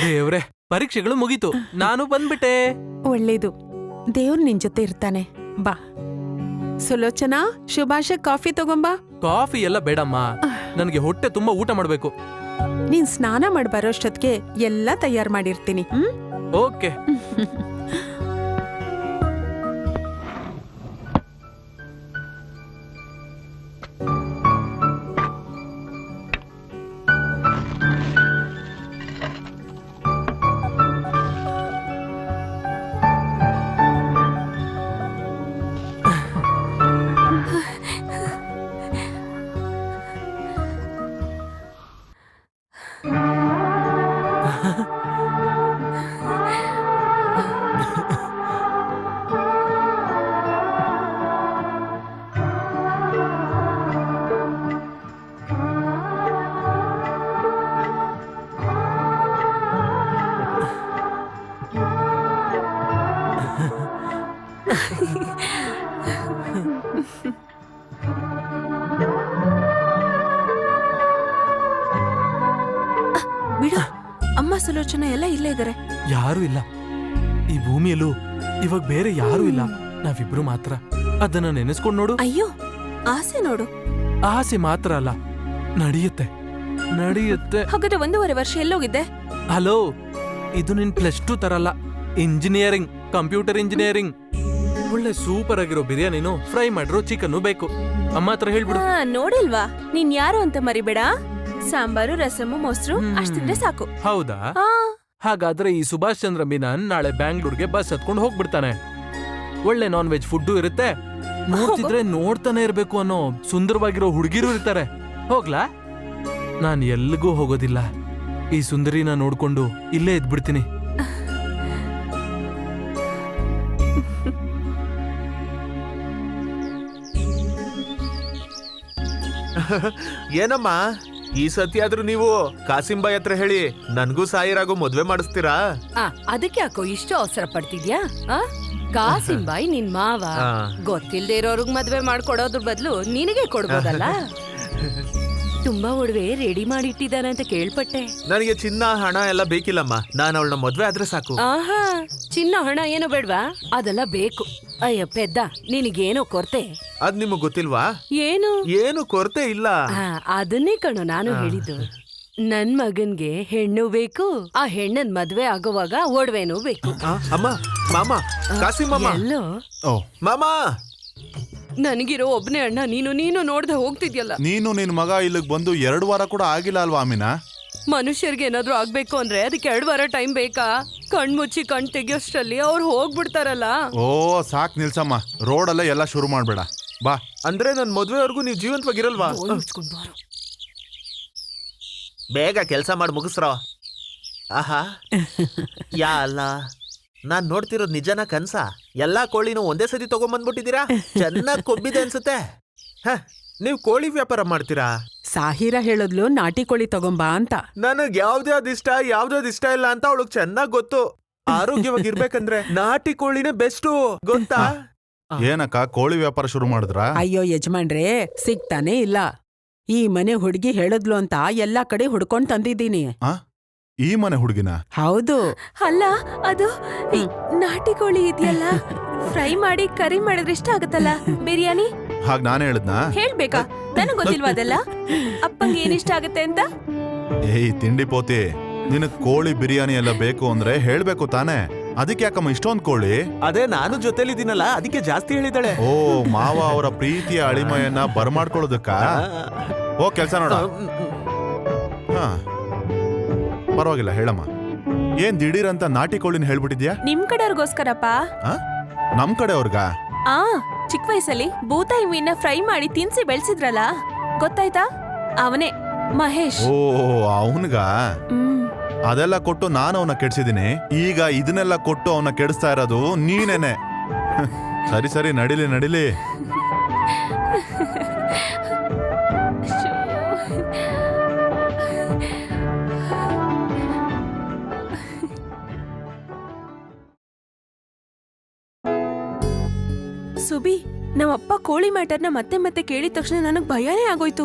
ದೇವ್ರೆ, ಪರೀಕ್ಷೆಗಳು ಮುಗೀತು, ನಾನು ಬಂದ್ಬಿಟ್ಟೆ. ಒಳ್ಳೇದು, ದೇವ್ರು ನಿನ್ ಜೊತೆ ಇರ್ತಾನೆ. ಬಾ ಸುಲೋಚನಾ, ಶುಭಾಷ ಕಾಫಿ ತಗೊಂಬಾ. ಕಾಫಿ ಎಲ್ಲ ಬೇಡಮ್ಮ, ನನಗೆ ಹೊಟ್ಟೆ ತುಂಬಾ ಊಟ ಮಾಡ್ಬೇಕು. ನೀನ್ ಸ್ನಾನ ಮಾಡಿ ಬರೋಷ್ಟೊತ್ತಿಗೆ ಎಲ್ಲ ತಯಾರು ಮಾಡಿರ್ತೀನಿ. ಓಕೆ. ಬಿಡು, ಅಮ್ಮ ಸುಲೋಚನಾ ಎಲ್ಲ ಇಲ್ಲೇ ಇದಾರೆ. ಯಾರು ಇಲ್ಲ ಈ ಭೂಮಿಯಲ್ಲೂ, ಇವಾಗ ಬೇರೆ ಯಾರು ಇಲ್ಲ, ನಾವಿಬ್ರು ಮಾತ್ರ. ಅದನ್ನ ನೆನೆಸ್ಕೊಂಡ್ ನೋಡು. ಅಯ್ಯೋ, ಆಸೆ ನೋಡು. ಆಸೆ ಮಾತ್ರ ಅಲ್ಲ, ನಡೆಯುತ್ತೆ ನಡೆಯುತ್ತೆ. ಹಾಗಾದ್ರೆ 1.5 ವರ್ಷ ಎಲ್ಲೋಗಿದ್ದೆ? ಹಲೋ, ಇದು ನಿನ್ +2 ತರಲ್ಲ, ಇಂಜಿನಿಯರಿಂಗ್, ಕಂಪ್ಯೂಟರ್ ಇಂಜಿನಿಯರಿಂಗ್. ಒಳ್ಳೆ ಸೂಪರ್ ಆಗಿರೋ ಬಿರಿಯಾನಿನು, ಫ್ರೈ ಮಾಡಿರೋ ಚಿಕನ್ನು ಬೇಕು. ಅಮ್ಮ ಹತ್ರ ಹೇಳ್ಬಿಡು. ನೋಡಿಲ್ವಾ, ನೀನ್ ಯಾರು ಅಂತ ಮರಿಬೇಡ. ಸಾಂಬಾರು, ರಸಮು, ಮೊಸರು ಅಷ್ಟಿದ್ರೆ ಸಾಕು. ಹೌದಾ? ಹಾಗಾದ್ರೆ ಈ ಸುಭಾಷ್ ಚಂದ್ರ ಮೀನನ್ ನಾಳೆ ಬ್ಯಾಂಗ್ಳೂರ್ಗೆ ಬಸ್ ಹತ್ಕೊಂಡು ಹೋಗ್ಬಿಡ್ತಾನೆ. ಒಳ್ಳೆ ನಾನ್ ವೆಜ್ ಫುಡ್ಡು ಇರುತ್ತೆ, ನೋಡ್ತಿದ್ರೆ ನೋಡ್ತಾನೆ ಇರ್ಬೇಕು ಅನ್ನೋ ಸುಂದರವಾಗಿರೋ ಹುಡುಗಿರು ಇರ್ತಾರೆ. ಹೋಗ್ಲಾ? ನಾನ್ ಎಲ್ಲಿಗೂ ಹೋಗೋದಿಲ್ಲ, ಈ ಸುಂದರಿನ ನೋಡ್ಕೊಂಡು ಇಲ್ಲೇ ಇದ್ಬಿಡ್ತೀನಿ. ಏನಮ್ಮ, ಈ ಸತಿ ಆದ್ರೂ ನೀವು ಕಾಸಿಂಬಾಯಿ ಹತ್ರ ಹೇಳಿ ನನ್ಗೂ ಸಾಯಿರಾಗೋ ಮದ್ವೆ ಮಾಡಿಸ್ತೀರಾ? ಅದಕ್ಕೆ ಯಾಕೋ ಇಷ್ಟು ಅವಸರ ಪಡ್ತಿದ್ಯಾ? ಕಾಸಿಂಬಾಯಿ ನಿನ್ ಮಾವ, ಗೊತ್ತಿಲ್ದೇ ಇರೋರ್ಗ್ ಮದ್ವೆ ಮಾಡ್ಕೊಡೋದ್ರ ಬದ್ಲು ನಿನಗೆ ಕೊಡ್ಬೋದಲ್ಲ. ತುಂಬಾ ಒಡವೆ ರೆಡಿ ಮಾಡಿಟ್ಟಿದ್ದಾನೆ ಅಂತ ಕೇಳ್ಪಟ್ಟೆ. ನನಗೆ ಚಿನ್ನ ಹಣ ಎಲ್ಲ ಬೇಕಿಲ್ಲಮ್ಮ, ನಾನು ಅವಳನ್ನ ಮದ್ವೆ ಆದ್ರೆ ಸಾಕು. ಆಹಾ, ಚಿನ್ನ ಹಣ ಏನು ಬೇಡ್ವಾ? ಅದೆಲ್ಲ ಬೇಕು. ಅಯ್ಯ ಪೆದ್ದ, ನಿನಗೇನೋ ಕೊರತೆ. ಅದ್ ನಿಮಗ್ ಗೊತ್ತಿಲ್ವಾ? ಏನು? ಏನು ಕೊರತೆ ಇಲ್ಲ. ಅದನ್ನೇ ಕಣು ನಾನು ಹೇಳಿದ್ದು. ನನ್ ಮಗನ್ಗೆ ಹೆಣ್ಣು ಬೇಕು, ಆ ಹೆಣ್ಣನ್ ಮದ್ವೆ ಆಗೋವಾಗ ಒಡವೆನೂ ಬೇಕು. ಅಮ್ಮ, ಮಾಮ, ಕಾಸಿಮಮ್ಮ, ಎಲ್ಲೋ ಮಾಮ, ನನಗಿರೋ ಒಬ್ನೇ ಅಣ್ಣ ನೀನು. ನೀನು ನೋಡ್ದೆ ಹೋಗ್ತಿದ್ಯಲ್ಲ. ನೀನು ನಿನ್ ಮಗ ಇಲ್ಲಿಗ್ ಬಂದು 2 ವಾರ ಕೂಡ ಆಗಿಲ್ಲ ಅಲ್ವಾ ಅಮೀನಾ? ಮನುಷ್ಯರ್ಗೆ ಏನಾದ್ರೂ ಆಗ್ಬೇಕು ಅಂದ್ರೆ ಅದಕ್ಕೆ 2 ವಾರ ಟೈಮ್ ಬೇಕಾ? ಕಣ್ ಮುಚ್ಚಿ ಕಣ್ ತೆಗಿಯೋಷ್ಟರಲ್ಲಿ ಅವ್ರು ಹೋಗ್ಬಿಡ್ತಾರಲ್ಲ. ಓ ಸಾಕ್ ನಿಲ್ಸಮ್ಮ, ರೋಡಲ್ಲೇ ಎಲ್ಲ ಶುರು ಮಾಡ್ಬೇಡ, ಬಾ. ಅಂದ್ರೆ ನನ್ ಮದ್ವೆವರೆಗೂ ನೀವ್ ಜೀವಂತವಾಗಿರಲ್ವಾ? ಬೇಗ ಕೆಲ್ಸ ಮಾಡಿ ಮುಗಿಸ್ರೋ. ಆಹಾ, ಯಾ ಅಲ್ಲ, ನಾನ್ ನೋಡ್ತಿರೋದ್ ನಿಜನ ಕನ್ಸ? ಎಲ್ಲಾ ಕೋಳಿನೂ ಒಂದೇ ಸತಿ ತಗೊಂಬಂದ್ಬಿಟ್ಟಿದೀರಾ? ಚೆನ್ನಾಗ್ ಕೊಬ್ಬಿದೆ ಅನ್ಸುತ್ತೆ. ನೀವ್ ಕೋಳಿ ವ್ಯಾಪಾರ ಮಾಡ್ತೀರಾ? ಸಾಹಿರ ಹೇಳದ್ಲು ನಾಟಿ ಕೋಳಿ ತಗೊಂಬಾ ಅಂತ. ನನಗ್ ಯಾವ್ದ್ಯಾವ್ದು ಇಷ್ಟ ಯಾವ್ದ್ಯಾವ್ದು ಇಷ್ಟ ಇಲ್ಲ ಅಂತ ಅವಳಗ್ ಚೆನ್ನಾಗ್ ಗೊತ್ತು. ಆರೋಗ್ಯವಾಗಿರ್ಬೇಕಂದ್ರೆ ನಾಟಿ ಕೋಳಿನೇ ಬೆಸ್ಟು, ಗೊತ್ತಾ? ಏನಕ್ಕ ಕೋಳಿ ವ್ಯಾಪಾರ ಶುರು ಮಾಡಿದ್ರಾ? ಅಯ್ಯೋ ಯಜಮಾನ್ರೇ, ಸಿಗ್ತಾನೆ ಇಲ್ಲ. ಈ ಮನೆ ಹುಡುಗಿ ಹೇಳದ್ಲು ಅಂತ ಎಲ್ಲಾ ಕಡೆ ಹುಡ್ಕೊಂಡ್ ತಂದಿದ್ದೀನಿ. ಈ ಮನೆ ಹುಡುಗಿನ? ಹೌದು. ಅಲ್ಲ, ಅದು ನಾಟಿ ಕೋಳಿ ಇದೆಯಲ್ಲ, ಫ್ರೈ ಮಾಡಿ ಕರಿ ಮಾಡಿದ್ರೆ ಇಷ್ಟ ಆಗತ್ತಲ್ಲ ಬಿರಿಯಾನಿ. ಹಾಗ ನಾನು ಹೇಳಿದ್ನಾ? ಹೇಳ್ಬೇಕಾ? ನನಗ್ ಗೊತ್ತಿಲ್ವಾ ಅದೆಲ್ಲ? ಅಪ್ಪಂಗೆ ಏನಿಷ್ಟ ಆಗತ್ತೆ ಅಂತ? ಏಯ್ ತಿಂಡಿ ಪೋತಿ, ನಿನಗ್ ಕೋಳಿ ಬಿರಿಯಾನಿ ಎಲ್ಲ ಬೇಕು ಅಂದ್ರೆ ಹೇಳ್ಬೇಕು ತಾನೇ. ಅದಕ್ಕೆ ಯಾಕಮ್ಮ ಇಷ್ಟೊಂದ್ ಕೋಳಿ? ಅದೇ ನಾನು ಜೊತೆಲಿದ್ದೀನಲ್ಲ, ಅದಕ್ಕೆ ಜಾಸ್ತಿ ಹೇಳಿದಾಳೆ. ಓ, ಮಾವ ಅವರ ಪ್ರೀತಿಯ ಅಳಿಮಯನ್ನ ಬರ್ಮಾಡ್ಕೊಳ್ಳೋದಕ್ಕ? ಓ, ಕೆಲ್ಸ ನೋಡ. ಹಾ, ಪರವಾಗಿಲ್ಲ ಹೇಳಮ್ಮ. ಏನ್ ದಿಢೀರಂತ ನಾಟಿ ಕೋಳಿನ ಹೇಳ್ಬಿಟ್ಟಿದ್ಯಾ? ನಿಮ್ ಕಡೆಯವ್ರಿಗೋಸ್ಕರಪ್ಪ. ನಮ್ ಕಡೆ ಅವ್ರಗ? ಚಿಕ್ಕ ವಯಸ್ಸಲ್ಲಿ ಬೂತಾಯಿ ಮೀನ ಫ್ರೈ ಮಾಡಿ ತಿನ್ಸಿ ಬೆಳ್ಸಿದ್ರಲ್ಲ, ಗೊತ್ತಾಯ್ತಾ? ಅವನೇ ಮಹೇಶ್. ಓ, ಅವನ್ಗ? ಅದೆಲ್ಲ ಕೊಟ್ಟು ನಾನು ಅವನ್ನ ಕೆಡ್ಸಿದೀನಿ, ಈಗ ಇದನ್ನೆಲ್ಲ ಕೊಟ್ಟು ಅವನ್ನ ಕೆಡಿಸ್ತಾ ಇರೋದು ನೀನೇನೆ. ಸರಿ ಸರಿ, ನಡಿಲಿ ನಡಿಲಿ. ಸುಬಿ, ನಮ್ಮಪ್ಪ ಕೋಳಿ ಮ್ಯಾಟರ್ನ ಮತ್ತೆ ಮತ್ತೆ ಕೇಳಿದ ತಕ್ಷಣ ನನಗ್ ಭಯನೇ ಆಗೋಯ್ತು.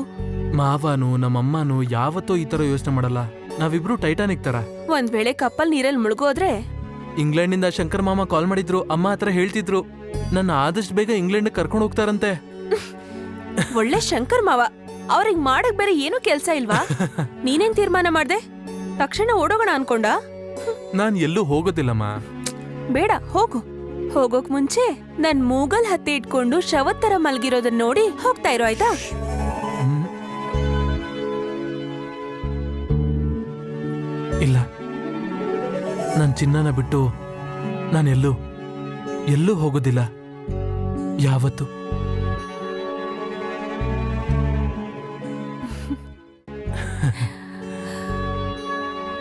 ಮಾವನು ನಮ್ಮಮ್ಮನು ಯಾವತ್ತೂ ಈ ತರ ಯೋಚನೆ ಮಾಡಲ್ಲ. ನಾವಿಬ್ರು ಟೈಟಾನಿಕ್ ತರ. ಒಂದ್ ವೇಳೆ ಕಪ್ಪಲ್ ನೀರಲ್ಲಿ ಮುಳುಗೋದ್ರೆ ಇಂಗ್ಲೆಂಡ್ನಿಂದ ಶಂಕರ್ ಮಾಮ ಕಾಲ್ ಮಾಡಿದ್ರು. ಅಮ್ಮ ಹತ್ರ ಹೇಳ್ತಿದ್ರು ನನ್ನ ಆದಷ್ಟು ಬೇಗ ಇಂಗ್ಲೆಂಡ್ ಕರ್ಕೊಂಡು ಹೋಗ್ತಾರಂತೆ. ಒಳ್ಳೆ ಶಂಕರ್ ಮಾವ, ಅವ್ರಿಗೆ ಮಾಡಕ್ ಬೇರೆ ಏನೂ ಕೆಲ್ಸ ಇಲ್ವಾ? ನೀನೇನ್ ತೀರ್ಮಾನ ಮಾಡ್ದೆ? ತಕ್ಷಣ ಓಡೋಗೋಣ ಅನ್ಕೊಂಡ? ನಾನ್ ಎಲ್ಲೂ ಹೋಗೋದಿಲ್ಲಮ್ಮ. ಬೇಡ, ಹೋಗು. ಹೋಗೋಕ್ ಮುಂಚೆ ನನ್ ಮೂಗಲ್ ಹತ್ತಿ ಇಟ್ಕೊಂಡು ಶವದ್ ತರ ಮಲ್ಗಿರೋದನ್ನ ನೋಡಿ ಹೋಗ್ತಾ ಇರೋ, ಆಯ್ತಾ? ಹ್ಮ್. ಇಲ್ಲ, ನನ್ ಚಿನ್ನನ ಬಿಟ್ಟು ನಾನೆಲ್ಲೂ ಎಲ್ಲೂ ಹೋಗೋದಿಲ್ಲ ಯಾವತ್ತು.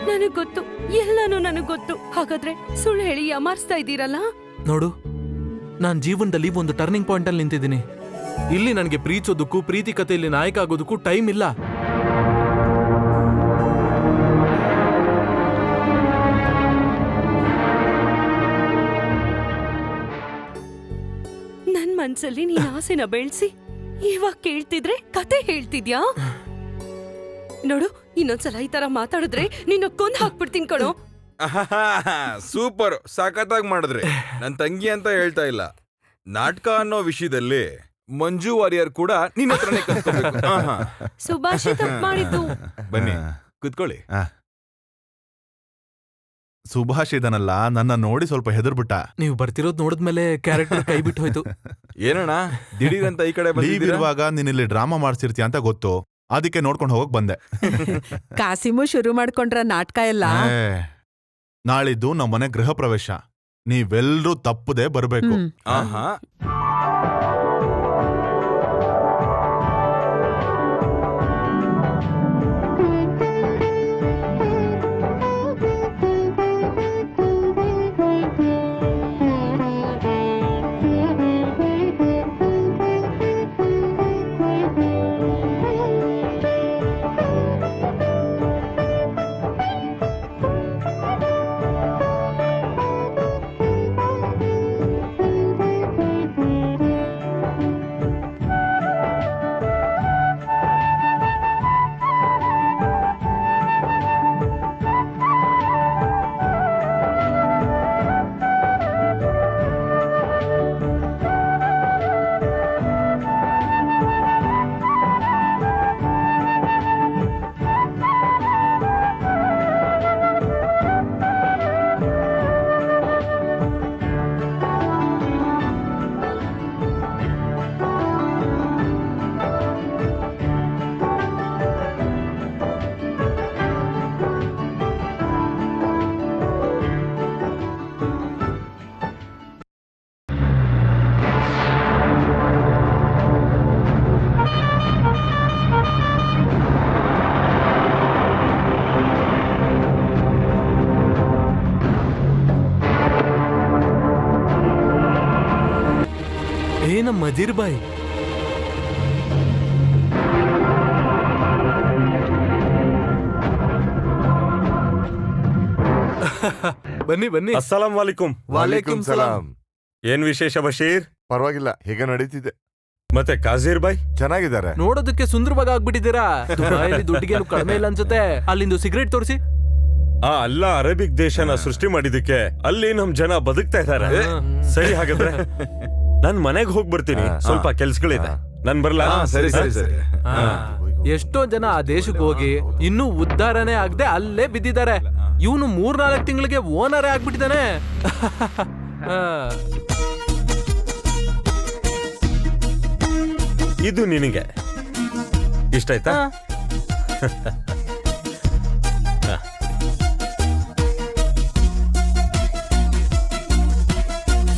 ನನಗ್ ಗೊತ್ತು, ಎಲ್ಲಾನು ನನಗ್ ಗೊತ್ತು. ಹಾಗಾದ್ರೆ ಸುಳ್ಳು ಹೇಳಿ ಯಾಮಾರಿಸ್ತಾ ಇದ್ದೀರಲ್ಲ? ನೋಡು, ನಾನ್ ಜೀವನದಲ್ಲಿ ಒಂದು ಟರ್ನಿಂಗ್ ಪಾಯಿಂಟ್ ಅಲ್ಲಿ ನಿಂತಿದ್ದೀನಿ. ಇಲ್ಲಿ ನನಗೆ ಪ್ರೀತಿಸೋದಕ್ಕೂ ಪ್ರೀತಿ ಕಥೆಯಲ್ಲಿ ನಾಯಕ ಆಗೋದಕ್ಕೂ ಟೈಮ್ ಇಲ್ಲ. ನನ್ ಮನ್ಸಲ್ಲಿ ನೀನ್ ಆಸೆನ ಬೆಳೆಸಿ ಇವಾಗ ಕೇಳ್ತಿದ್ರೆ ಕತೆ ಹೇಳ್ತಿದ್ಯಾ? ನೋಡು, ಇನ್ನೊಂದ್ಸಲ ಈ ತರ ಮಾತಾಡಿದ್ರೆ ನಿನ್ನ ಕೊಂದ್ ಹಾಕ್ಬಿಡ್ತೀನಿ ಕಣೋ. ಸೂಪರ್, ಸಖತ್ತಾಗಿ ಮಾಡಿದ್ರಿ. ನನ್ ತಂಗಿ ಅಂತ ಹೇಳ್ತಾ ಇಲ್ಲ, ನಾಟಕ ಅನ್ನೋ ವಿಷಯದಲ್ಲಿ ಮಂಜು ವಾರಿಯರ್ ಕೂಡ ನಿನ್ನ ಹತ್ರನೇ ಕಲ್ತ್ಕೊಬೇಕು. ಸುಭಾಷ್ ತಪ್ಪು ಮಾಡಿದ್ದು. ಬನ್ನಿ ಕುತ್ಕೊಳ್ಳಿ. ಸುಭಾಷ್ ಇದನಲ್ಲ, ನನ್ನ ನೋಡಿ ಸ್ವಲ್ಪ ಹೆದರ್ಬಿಟ್ಟ. ನೀವು ಬರ್ತಿರೋದ್ ನೋಡಿದ್ಮೇಲೆ ಕ್ಯಾರೆಕ್ಟರ್ ಕೈ ಬಿಟ್ಟು ಹೋಯ್ತು. ಏನಣ್ಣ ದಿಢೀರಂತ ಈ ಕಡೆ ಲೀವ್ ಬಂದಿದ್ದೀರಾ? ಇರುವಾಗ ನೀನಿಲ್ಲಿ ಡ್ರಾಮಾ ಮಾಡ್ಸಿರ್ತೀಯ ಅಂತ ಗೊತ್ತು, ಅದಕ್ಕೆ ನೋಡ್ಕೊಂಡು ಹೋಗಕ್ ಬಂದೆ. ಕಾಸಿಮು ಶುರು ಮಾಡ್ಕೊಂಡ್ರ ನಾಟಕ ಎಲ್ಲ. ಏ, ನಾಳಿದ್ದು ನಮ್ಮನೆ ಗೃಹ ಪ್ರವೇಶ, ನೀವೆಲ್ರೂ ತಪ್ಪದೆ ಬರ್ಬೇಕು. ಹ್ಮ್. ಆಹಾ. ನಮ್ಮ ಮಜೀರ್ ಬಾಯ್, ಬನ್ನಿ ಬನ್ನಿ. ಅಸ್ಸಲಾಂ ವಾಲಿಕುಂ. ವಾಲೇಕುಂ ಸಲಾಂ. ಏನ್ ವಿಶೇಷ ಬಶೀರ್? ಪರವಾಗಿಲ್ಲ, ಹೇಗೆ ನಡೀತಿದೆ. ಮತ್ತೆ ಕಾಜೀರ್ ಬಾಯ್ ಚೆನ್ನಾಗಿದ್ದಾರೆ. ನೋಡೋದಕ್ಕೆ ಸುಂದರವಾಗಿ ಆಗ್ಬಿಟ್ಟಿದ್ದೀರಾ. ದುಬೈಯಲ್ಲಿ ದುಡ್ಡಿಗೇನು ಕಡಿಮೆ ಇಲ್ಲ ಅನ್ಸುತ್ತೆ. ಅಲ್ಲಿಂದು ಸಿಗರೇಟ್ ತೋರಿಸಿ. ಆ ಅಲ್ಲ ಅರೇಬಿಕ್ ದೇಶನ ಸೃಷ್ಟಿ ಮಾಡಿದಕ್ಕೆ ಅಲ್ಲಿ ನಮ್ ಜನ ಬದುಕ್ತಾ ಇದಾರೆ. ಸರಿ, ಹಾಗಾದ್ರೆ ನಾನ್ ಮನೆಗ್ ಹೋಗ್ ಬರ್ತೀನಿ, ಸ್ವಲ್ಪ ಕೆಲ್ಸಗಳಿದೆ. ನಾನ್ ಬರ್ಲಾ? ಸರಿ ಸರಿ ಸರಿ. ಎಷ್ಟೋ ಜನ ಆ ದೇಶಕ್ಕೆ ಹೋಗಿ ಇನ್ನೂ ಉದ್ಧಾರನೇ ಆಗದೆ ಅಲ್ಲೇ ಬಿದ್ದಿದ್ದಾರೆ. ಇವನು 3-4 ತಿಂಗಳಿಗೆ ಓನರೇ ಆಗ್ಬಿಟ್ಟಿದ್ದಾನೆ. ಇದು ನಿನಗೆ ಇಷ್ಟ ಆಯ್ತಾ?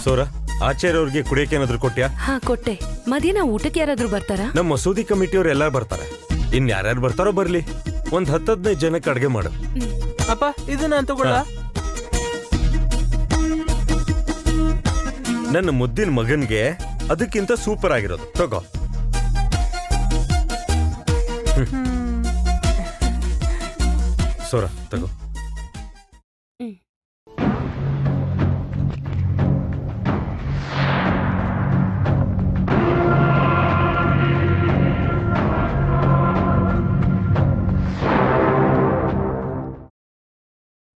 ಸೋರ, ಆಚಾರ್ಯವ್ರಿಗೆ ಕುಡಿಯಕ್ಕೆ ಏನಾದ್ರು ಕೊಟ್ಯಾ? ಹಾ, ಕೊಟ್ಟೆ. ಮಧ್ಯಾಹ್ನ ಊಟಕ್ಕೆ ಯಾರಾದ್ರೂ ಬರ್ತಾರಾ? ನಮ್ಮ ಮಸೂದಿ ಕಮಿಟಿಯವ್ರು ಎಲ್ಲ ಬರ್ತಾರೆ. ಇನ್ ಯಾರ್ಯಾರು ಬರ್ತಾರೋ ಬರ್ಲಿ. ಒಂದ್ 10-15 ಜನಕ್ಕೆ ಅಡ್ಗೆ ಮಾಡು. ಅಪ್ಪ, ಇದನ್ನ ತಗೊಳ್ಳ. ನನ್ನ ಮುದ್ದಿನ ಮಗನ್ಗೆ ಅದಕ್ಕಿಂತ ಸೂಪರ್ ಆಗಿರೋದು ತಗೋ. ಸೋರ, ತಗೋ.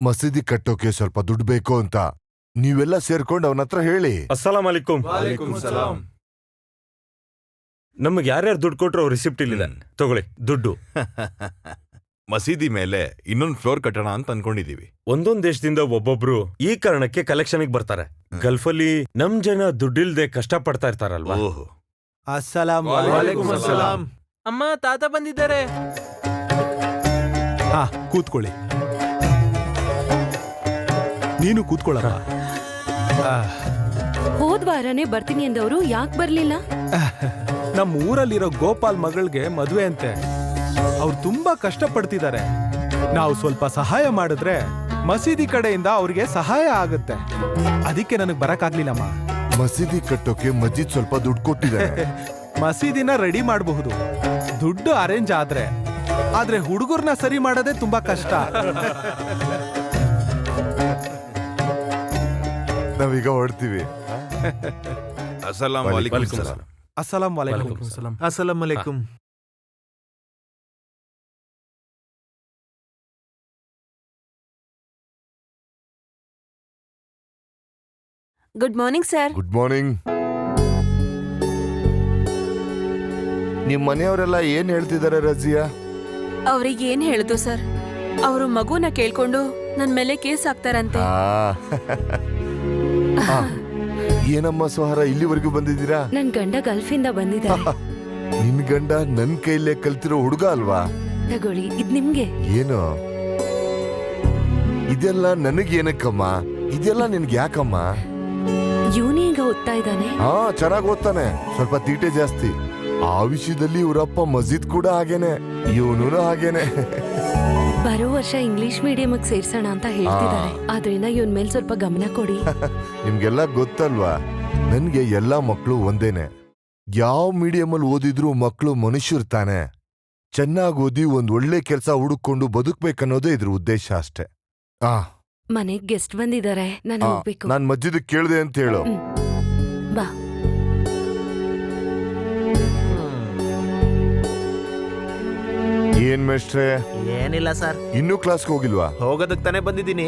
ಮಸೀದಿ ಕಟ್ಟೋಕೆ ಸ್ವಲ್ಪ ದುಡ್ಡು ಬೇಕು ಅಂತ ನೀವೆಲ್ಲ ಸೇರ್ಕೊಂಡು ಅವನ ಹತ್ರ ಹೇಳಿ. ಅಸ್ಸಲಾಂ ಅಲೈಕುಂ. ನಮಗೆ ಯಾರ್ಯಾರು ದುಡ್ಡು ಕೊಟ್ರು ಅವ್ರ ರಿಸಿಪ್ಟ್ ಇಲ್ಲಿದೆ, ತಗೊಳ್ಳಿ ದುಡ್ಡು. ಮಸೀದಿ ಮೇಲೆ ಇನ್ನೊಂದು ಫ್ಲೋರ್ ಕಟ್ಟೋಣ ಅಂತ ಅನ್ಕೊಂಡಿದೀವಿ. ಒಂದೊಂದ್ ದೇಶದಿಂದ ಒಬ್ಬೊಬ್ರು ಈ ಕಾರಣಕ್ಕೆ ಕಲೆಕ್ಷನ್ಗೆ ಬರ್ತಾರೆ. ಗಲ್ಫಲ್ಲಿ ನಮ್ ಜನ ದುಡ್ಡಿಲ್ದೆ ಕಷ್ಟ ಪಡ್ತಾ ಇರ್ತಾರಲ್ವಾ. ಓಹೋ. ವಾಲೇಕುಮ್ ಅಸ್ಸಲಾಂ. ಅಮ್ಮ, ತಾತ ಬಂದಿದ್ದಾರೆ. ಹಾ, ಕೂತ್ಕೊಳ್ಳಿ. ನೀನು ಕೂತ್ಕೊಳ್ಳಪ್ಪ. ಹೋದ್ವಾರನೇ ಬರ್ತೀನಿ ಅಂದವರು ಯಾಕೆ ಬರ್ಲಿಲ್ಲ? ನಮ್ಮ ಊರಲ್ಲಿರೋ ಗೋಪಾಲ್ ಮಗಳಿಗೆ ಮದುವೆ ಅಂತೆ. ಅವ್ರು ತುಂಬಾ ಕಷ್ಟಪಡ್ತಿದ್ದಾರೆ. ನಾವು ಸ್ವಲ್ಪ ಸಹಾಯ ಮಾಡಿದ್ರೆ ಮಸೀದಿ ಕಡೆಯಿಂದ ಅವ್ರಿಗೆ ಸಹಾಯ ಆಗುತ್ತೆ. ಅದಕ್ಕೆ ನನಗೆ ಬರಕ್ಕಾಗ್ಲಿಲ್ಲಮ್ಮ. ಮಸೀದಿ ಕಟ್ಟೋಕೆ ಮಸ್ಜಿದ್ ಸ್ವಲ್ಪ ದುಡ್ಡು ಕೊಟ್ಟಿದ್ದಾರೆ. ಮಸೀದಿನ ರೆಡಿ ಮಾಡಬಹುದು, ದುಡ್ಡು ಅರೇಂಜ್ ಆದ್ರೆ ಹುಡುಗರ್ನ ಸರಿ ಮಾಡೋದೇ ತುಂಬಾ ಕಷ್ಟ. ನಾವೀಗ ಹೊಡ್ತೀವಿ. ಅಸ್ಸಲಾಂ ವಾಲೇಕುಮ್ ವಾಲೇಕುಮ್ ಸಲಾಂ. ಅಸ್ಸಲಾಂ ವಾಲೇಕುಮ್. ವಾಲೇಕುಮ್ ಸಲಾಂ. ಅಸ್ಸಲಾಂ ಅಲೈಕುಂ. Good morning sir. Good morning. ನಿಮ್ ಮನೆಯವರೆಲ್ಲ ಏನ್ ಹೇಳ್ತಿದ್ದಾರೆ ರಜಿಯಾ? ಅವ್ರಿಗೆ ಏನ್ ಹೇಳುದು ಸರ್, ಅವರು ಮಗುನ ಕೇಳ್ಕೊಂಡು ನನ್ ಮೇಲೆ ಕೇಸ್ ಹಾಕ್ತಾರಂತೆ. ಏನಮ್ಮ ಸೋಹರ, ಇಲ್ಲಿವರೆಗೂ ಬಂದಿದ್ದೀರಾ? ನನ್ ಗಂಡ ಗಲ್ಫಿಂದ ಬಂದಿದ್ದಾರೆ. ನಿನ್ ಗಂಡ ನನ್ ಕೈಲೇ ಕಲ್ತಿರೋ ಹುಡುಗ ಅಲ್ವಾ? ತಗೊಳ್ಳಿ, ಇದ್ ನಿಮ್ಗೆ. ಏನು ಇದೆಲ್ಲ ನನಗೇನಕ್ಕಮ್ಮ? ಇದೆಲ್ಲ ನಿನ್ಗೆ ಯಾಕಮ್ಮ? ಇವನೀಗ ಓದ್ತಾ ಇದ್ದಾನೆ. ಹಾ, ಚೆನ್ನಾಗ್ ಓದ್ತಾನೆ. ಸ್ವಲ್ಪ ತೀಟೆ ಜಾಸ್ತಿ. ಆ ವಿಷಯದಲ್ಲಿ ಇವರಪ್ಪ ಮಸ್ಜಿದ್ ಕೂಡ ಹಾಗೇನೆ, ಇವನು ಹಾಗೇನೆ. ಬರೋ ವರ್ಷ ಇಂಗ್ಲಿಷ್ ಮೀಡಿಯಂ ಸೇರ್ಸೋಣ ಅಂತ ಹೇಳ್ತಿದ್ದಾರೆ. ಆದ್ರಿಂದ ಇವನ್ ಮೇಲೆ ಸ್ವಲ್ಪ ಗಮನ ಕೊಡಿ. ನಿಮ್ಗೆಲ್ಲ ಗೊತ್ತಲ್ವಾ, ನನ್ಗೆ ಎಲ್ಲಾ ಮಕ್ಕಳು ಒಂದೇನೆ. ಯಾವ ಮೀಡಿಯಂ ಅಲ್ಲಿ ಓದಿದ್ರು ಮಕ್ಕಳು ಮನುಷ್ಯರು ತಾನೆ. ಚೆನ್ನಾಗ್ ಓದಿ ಒಂದ್ ಒಳ್ಳೆ ಕೆಲ್ಸ ಹುಡುಕೊಂಡು ಬದುಕ್ಬೇಕನ್ನೋದೇ ಇದ್ರ ಉದ್ದೇಶ ಅಷ್ಟೇ. ಮನೆಗ್ ಗೆಸ್ಟ್ ಬಂದಿದ್ದಾರೆ, ನಾನು ಹೋಗ್ಬೇಕು. ನಾನ್ ಮಸ್ಜಿದ್ ಕೇಳ್ದೆ ಅಂತ ಹೇಳು. ಬಾ. ಏನ್ ಮೇಷ್ಟ್ರೆ? ಏನಿಲ್ಲ ಸರ್, ಇನ್ನೂ ಕ್ಲಾಸ್ಗೆ ಹೋಗಿಲ್ವಾ? ಹೋಗೋದಕ್ ತಾನೇ ಬಂದಿದ್ದೀನಿ.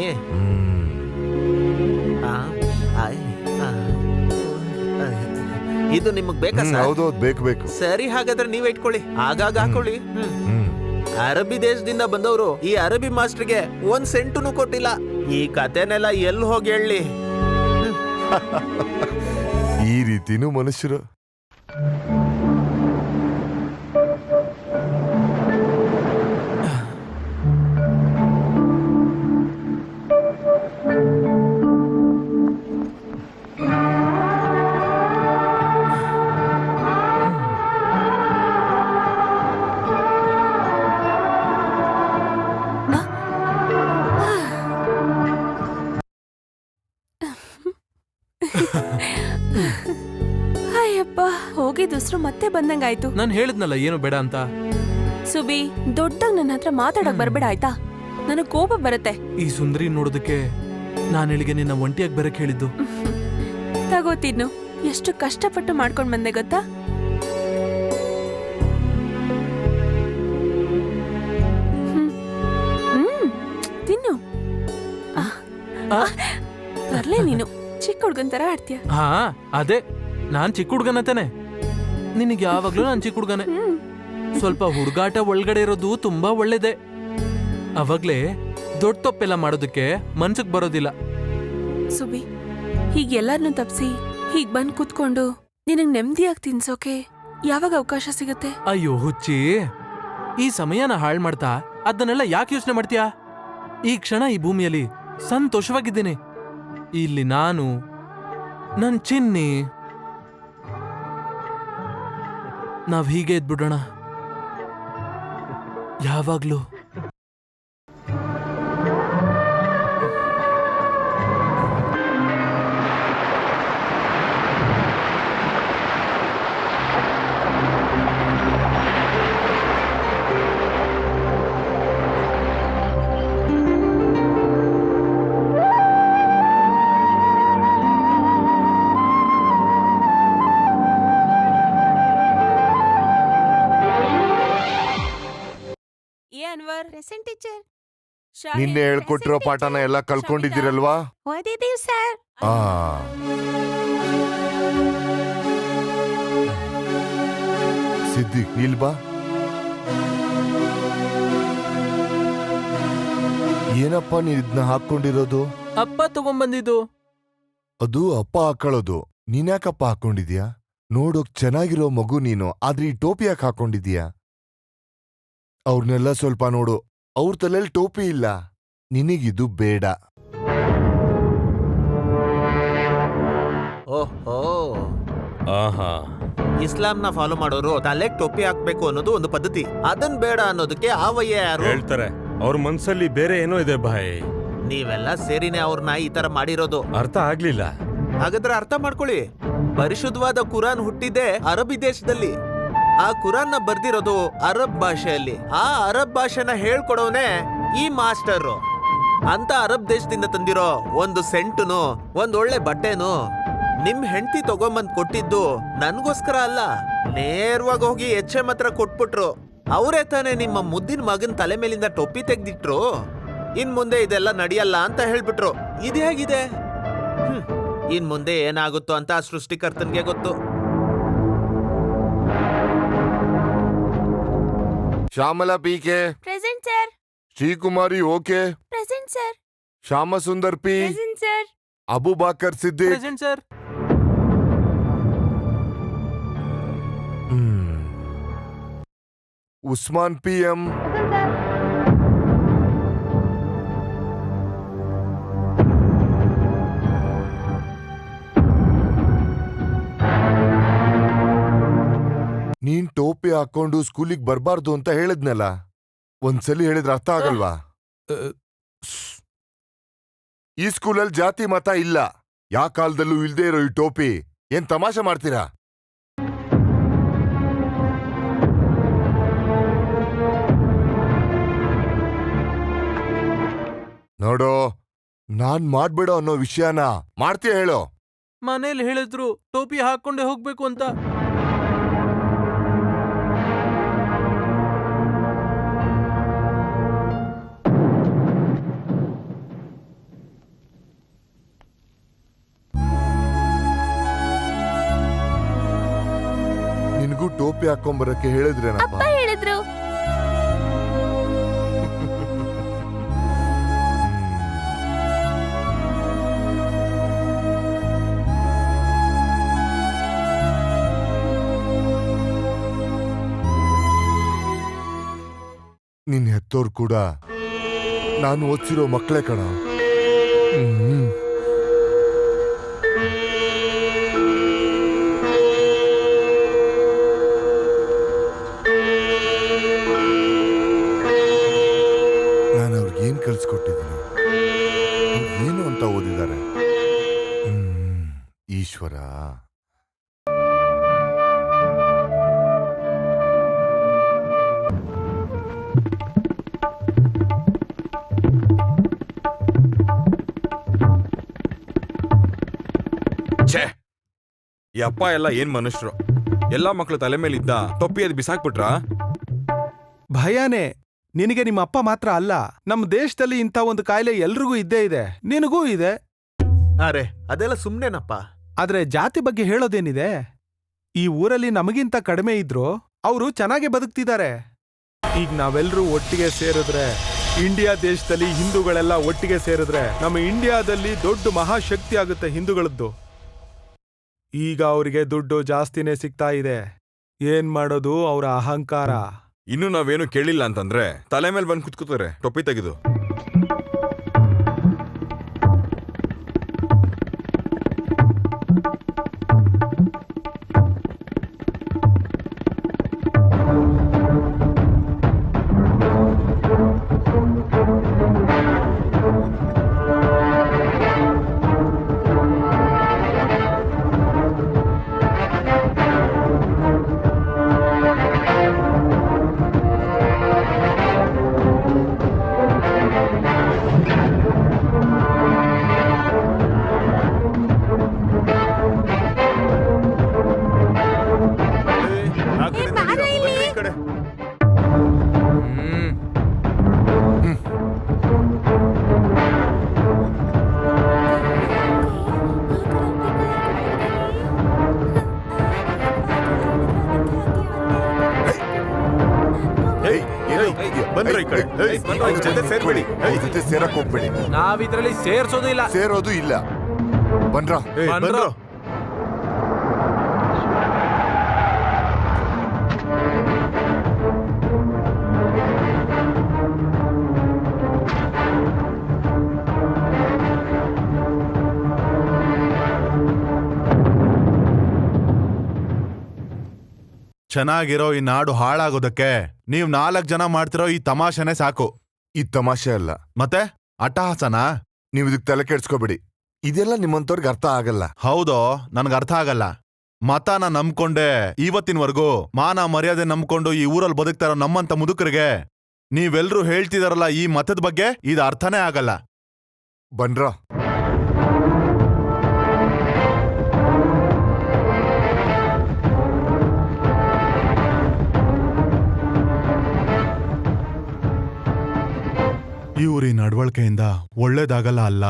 ಇದು ನಿಮಗ್ ಬೇಕಾ ಸರ್? ಹೌದೌದು, ಬೇಕು. ಸರಿ, ಹಾಗಾದ್ರೆ ನೀವೇ ಇಟ್ಕೊಳ್ಳಿ, ಆಗಾಗ ಹಾಕೊಳ್ಳಿ. ಅರಬಿ ದೇಶದಿಂದ ಬಂದವರು ಈ ಅರಬಿ ಮಾಸ್ಟರ್ಗೆ 1 ಸೆಂಟುನು ಕೊಟ್ಟಿಲ್ಲ. ಈ ಕತೆನೆಲ್ಲ ಎಲ್ಲಿ ಹೋಗಿ ಹೇಳಿ. ಈ ರೀತಿನೂ ಮನುಷ್ಯರು. ಅಯ್ಯಪ್ಪ, ಹೋಗಿದ್ದುಸ್ರು ಮತ್ತೆ ಬಂದಂಗಾಯ್ತು. ನಾನು ಹೇಳಿದ್ನಲ್ಲ ಏನು ಬೇಡ ಅಂತ. ಸುಬಿ, ದೊಡ್ಡಾಗ್ ನನ್ನ ಹತ್ರ ಮಾತಾಡಕ್ ಬರ್ಬೇಡ ಆಯ್ತಾ? ನನಗ್ ಕೋಪ ಬರುತ್ತೆ. ಈ ಸುಂದರಿ ನೋಡೋದಕ್ಕೆ ನಾನಿಳಿಗೆ ನಿನ್ನ ಒಂಟಿಯಾಗಿ ಬರಕ್ ಹೇಳಿದ್ದು. ತಗೋತಿದ್ನು, ಎಷ್ಟು ಕಷ್ಟಪಟ್ಟು ಮಾಡ್ಕೊಂಡ್ ಬಂದೆ ಗೊತ್ತಾ? ತಿನ್ನು. ಬರ್ಲೇ ನೀನು ಚಿಕ್ಕ ಹುಡ್ಗನ್ ತರ ಆಡ್ತೀಯ. ಹಾ, ಅದೇ ನಾನ್ ಚಿಕ್ಕ ಹುಡ್ಗನತೇನೆ. ನಿನಗೆ ಯಾವಾಗ್ಲೂ ನಾನ್ ಚಿಕ್ಕ ಹುಡ್ಗನೆ. ಸ್ವಲ್ಪ ಹುಡುಗಾಟ ಒಳಗಡೆ ಇರೋದು ತುಂಬಾ ಒಳ್ಳೇದೆ. ಅವಾಗ್ಲೇ ದೊಡ್ಡ ತಪ್ಪೆಲ್ಲ ಮಾಡೋದಕ್ಕೆ ಮನ್ಸಕ್ ಬರೋದಿಲ್ಲ. ಸುಬಿ, ಹೀಗ್ ಎಲ್ಲಾರ್ನೂ ತಪ್ಸಿ ಹೀಗ್ ಬಂದ್ ಕೂತ್ಕೊಂಡು ನಿನಗ್ ನೆಮ್ಮದಿಯಾಗಿ ತಿನ್ಸೋಕೆ ಯಾವಾಗ ಅವಕಾಶ ಸಿಗತ್ತೆ? ಅಯ್ಯೋ ಹುಚ್ಚಿ, ಈ ಸಮಯನ ಹಾಳ್ ಮಾಡ್ತಾ ಅದನ್ನೆಲ್ಲ ಯಾಕೆ ಯೋಚನೆ ಮಾಡ್ತೀಯಾ? ಈ ಕ್ಷಣ ಈ ಭೂಮಿಯಲ್ಲಿ ಸಂತೋಷವಾಗಿದ್ದೀನಿ. ಇಲ್ಲಿ ನಾನು, ನನ್ ಚಿನ್ನಿ, ನಾವ್ ಹೀಗೆ ಇದ್ಬಿಡೋಣ ಯಾವಾಗ್ಲೂ. ನಿನ್ನೆ ಹೇಳ್ಕೊಟ್ಟಿರೋ ಪಾಠನ ಎಲ್ಲ ಕಲ್ಕೊಂಡಿದ್ದೀರಲ್ವಾ? ಓದಿದೀವ್ ಸರ್. ಆ ಸಿದ್ದಿಕ್ ನಿಲ್ಬಾ. ಏನಪ್ಪ ನೀನ್ ಇದನ್ನ ಹಾಕೊಂಡಿರೋದು? ಅಪ್ಪ ತಗೊಂಬಂದಿದ್ದು. ಅದು ಅಪ್ಪ ಹಾಕೊಳ್ಳೋದು. ನೀನ್ಯಾಕಪ್ಪ ಹಾಕೊಂಡಿದ್ಯಾ? ನೋಡೋಕ್ ಚೆನ್ನಾಗಿರೋ ಮಗು ನೀನು, ಆದ್ರೆ ಈ ಟೋಪಿ ಯಾಕೆ ಹಾಕೊಂಡಿದ್ಯಾ? ಅವ್ರನ್ನೆಲ್ಲ ಸ್ವಲ್ಪ ನೋಡು, ಅವ್ರ ತಲೆಯಲ್ಲಿ ಟೋಪಿ ಇಲ್ಲ. ನಿನಗಿದು ಬೇಡ. ಓಹೋ, ಆಹಾ. ಇಸ್ಲಾಂನ ಫಾಲೋ ಮಾಡೋರು ತಲೆಗ್ ಟೊಪ್ಪಿ ಹಾಕ್ಬೇಕು ಅನ್ನೋದು ಒಂದು ಪದ್ಧತಿ. ಅದನ್ ಬೇಡ ಅನ್ನೋದಕ್ಕೆ ಆ ವಯ್ಯ ಯಾರು? ಹೇಳ್ತಾರೆ ಅವ್ರ ಮನ್ಸಲ್ಲಿ ಬೇರೆ ಏನೋ ಇದೆ ಬಾಯ್. ನೀವೆಲ್ಲ ಸೇರಿನೇ ಅವ್ರನ್ನ ಈ ತರ ಮಾಡಿರೋದು. ಅರ್ಥ ಆಗ್ಲಿಲ್ಲ. ಹಾಗಾದ್ರೆ ಅರ್ಥ ಮಾಡ್ಕೊಳ್ಳಿ. ಪರಿಶುದ್ಧವಾದ ಕುರಾನ್ ಹುಟ್ಟಿದ್ದೆ ಅರಬಿ ದೇಶದಲ್ಲಿ. ಆ ಕುರಾನ್ನ ಬರ್ದಿರೋದು ಅರಬ್ ಭಾಷೆಯಲ್ಲಿ. ಆ ಅರಬ್ ಭಾಷೆನ ಹೇಳ್ಕೊಡೋನೆ ಈ ಮಾಸ್ಟರ್. ಅಂತ ಅರಬ್ ದೇಶದಿಂದ ತಂದಿರೋ ಒಂದು ಸೆಂಟುನು ಒಂದ್ ಒಳ್ಳೆ ಬಟ್ಟೆನು ನಿಮ್ ಹೆಂಡತಿ ತಗೊಂಬಂದ್ ಕೊಟ್ಟಿದ್ದು ನನ್ಗೋಸ್ಕರ ಅಲ್ಲ, ನೇರವಾಗಿ ಹೋಗಿ HM ಹತ್ರ ಕೊಟ್ಬಿಟ್ರು. ಅವರೇ ತಾನೇ ನಿಮ್ಮ ಮುದ್ದಿನ ಮಗನ್ ತಲೆ ಮೇಲಿಂದ ಟೊಪ್ಪಿ ತೆಗ್ದಿಟ್ರು. ಇನ್ ಮುಂದೆ ಇದೆಲ್ಲ ನಡೆಯಲ್ಲ ಅಂತ ಹೇಳ್ಬಿಟ್ರು. ಇದು ಹೇಗಿದೆ? ಇನ್ ಮುಂದೆ ಏನಾಗುತ್ತೋ ಅಂತ ಸೃಷ್ಟಿಕರ್ತನ್ಗೆ ಗೊತ್ತು. Shyamala P K present sir. Srikumari okay, present sir. Shyamsundar P, present sir. Abubakar Siddiq, present sir. Usman PM, ನೀನ್ ಟೋಪಿ ಹಾಕೊಂಡು ಸ್ಕೂಲಿಗೆ ಬರ್ಬಾರ್ದು ಅಂತ ಹೇಳಿದ್ನಲ್ಲ, ಒಂದ್ಸಲಿ ಹೇಳಿದ್ರೆ ಅರ್ಥ ಆಗಲ್ವಾ? ಈ ಸ್ಕೂಲಲ್ಲಿ ಜಾತಿ ಮತ ಇಲ್ಲ. ಯಾ ಕಾಲದಲ್ಲೂ ಇಲ್ದೇ ಇರೋ ಈ ಟೋಪಿ ಏನ್ ತಮಾಷೆ ಮಾಡ್ತೀರಾ? ನೋಡೋ, ನಾನ್ ಮಾಡ್ಬೇಡೋ ಅನ್ನೋ ವಿಷಯನ ಮಾಡ್ತೀಯ ಹೇಳೋ. ಮನೇಲಿ ಹೇಳಿದ್ರು ಟೋಪಿ ಹಾಕೊಂಡೇ ಹೋಗ್ಬೇಕು ಅಂತ. ನಿನ್ಗೂ ಟೋಪಿ ಹಾಕೊಂಬರಕ್ಕೆ ಹೇಳಿದ್ರೇನಪ್ಪ? ಹೇಳಿದ್ರು. ನಿನ್ ಹೆತ್ತೋರ್ ಕೂಡ ನಾನು ಓದ್ಸಿರೋ ಮಕ್ಕಳೇ ಕಣ. ನಾನು ಅವ್ರಿಗೇನ್ ಕಲ್ಸ್ಕೊಟ್ಟಿದ್ದೀನಿ, ಏನು ಅಂತ ಓದಿದ್ದಾರೆ. ಈಶ್ವರ. ಛೇ, ಈ ಅಪ್ಪ ಎಲ್ಲ ಏನ್ ಮನುಷ್ಯರು. ಎಲ್ಲಾ ಮಕ್ಳು ತಲೆ ಮೇಲಿದ್ದ ಟೊಪ್ಪಿ ಅದು ಬಿಸಾಕ್ಬಿಟ್ರಾ? ಭಯನೇ. ನಿನಗೆ ನಿಮ್ಮ ಅಪ್ಪ ಮಾತ್ರ ಅಲ್ಲ, ನಮ್ಮ ದೇಶದಲ್ಲಿ ಇಂಥ ಒಂದು ಕಾಯಿಲೆ ಎಲ್ರಿಗೂ ಇದ್ದೇ ಇದೆ, ನಿನಗೂ ಇದೆ. ಅರೆ ಅದೆಲ್ಲ ಸುಮ್ನೆನಪ್ಪ. ಆದ್ರೆ ಜಾತಿ ಬಗ್ಗೆ ಹೇಳೋದೇನಿದೆ? ಈ ಊರಲ್ಲಿ ನಮಗಿಂತ ಕಡಿಮೆ ಇದ್ರು ಅವರು ಚೆನ್ನಾಗೆ ಬದುಕ್ತಿದ್ದಾರೆ. ಈಗ ನಾವೆಲ್ಲರೂ ಒಟ್ಟಿಗೆ ಸೇರಿದ್ರೆ, ಇಂಡಿಯಾ ದೇಶದಲ್ಲಿ ಹಿಂದೂಗಳೆಲ್ಲ ಒಟ್ಟಿಗೆ ಸೇರಿದ್ರೆ ನಮ್ಮ ಇಂಡಿಯಾದಲ್ಲಿ ದೊಡ್ಡ ಮಹಾಶಕ್ತಿ ಆಗುತ್ತೆ ಹಿಂದೂಗಳದ್ದು. ಈಗ ಅವರಿಗೆ ದುಡ್ಡು ಜಾಸ್ತಿನೇ ಸಿಗ್ತಾ ಇದೆ. ಏನ್ ಮಾಡೋದು ಅವರ ಅಹಂಕಾರ. ಇನ್ನು ನಾವೇನು ಕೇಳಿಲ್ಲ ಅಂತಂದ್ರೆ ತಲೆ ಮೇಲೆ ಬಂದು ಕುತ್ಕೋತಾರೆ ಟೊಪ್ಪಿ ತೆಗೆದು. ಅವ್ರ ಜೊತೆ ಸೇರ್ಬೇಡಿ. ಅವ್ರ ಜೊತೆ ಸೇರಕ್ ಹೋಗ್ಬೇಡಿ. ನಾವ್ ಇದ್ರಲ್ಲಿ ಸೇರ್ಸೋದು ಇಲ್ಲ. ಸೇರೋದು ಇಲ್ಲ. ಬನ್ರ. ಬಂದ್ರು. ಚೆನ್ನಾಗಿರೋ ಈ ನಾಡು ಹಾಳಾಗೋದಕ್ಕೆ ನೀವ್ 4 ಜನ ಮಾಡ್ತಿರೋ ಈ ತಮಾಷೆನೆ ಸಾಕು. ಈ ತಮಾಷೆ ಅಲ್ಲ, ಮತ್ತೆ ಅಟ್ಟಹಾಸನಾ? ನೀವ್ ಇದಕ್ ತಲೆ ಕೆಡ್ಸ್ಕೊಬೇಡಿ. ಇದೆಲ್ಲ ನಿಮ್ಮಂತವ್ರಿಗೆ ಅರ್ಥ ಆಗಲ್ಲ. ಹೌದೋ, ನನ್ಗ ಅರ್ಥ ಆಗಲ್ಲ. ಮತನ ನಂಬ್ಕೊಂಡೆ ಇವತ್ತಿನವರೆಗೂ ಮಾನ ಮರ್ಯಾದೆ ನಂಬ್ಕೊಂಡು ಈ ಊರಲ್ಲಿ ಬದುಕ್ತಾ ಇರೋ ನಮ್ಮಂತ ಮುದುಕರಿಗೆ ನೀವೆಲ್ರೂ ಹೇಳ್ತಿದಾರಲ್ಲ ಈ ಮತದ ಬಗ್ಗೆ, ಇದು ಅರ್ಥನೇ ಆಗಲ್ಲ. ಬನ್ರ. ಇವ್ರ ಈ ನಡವಳಿಕೆಯಿಂದ ಒಳ್ಳೇದಾಗಲ್ಲ ಅಲ್ಲ?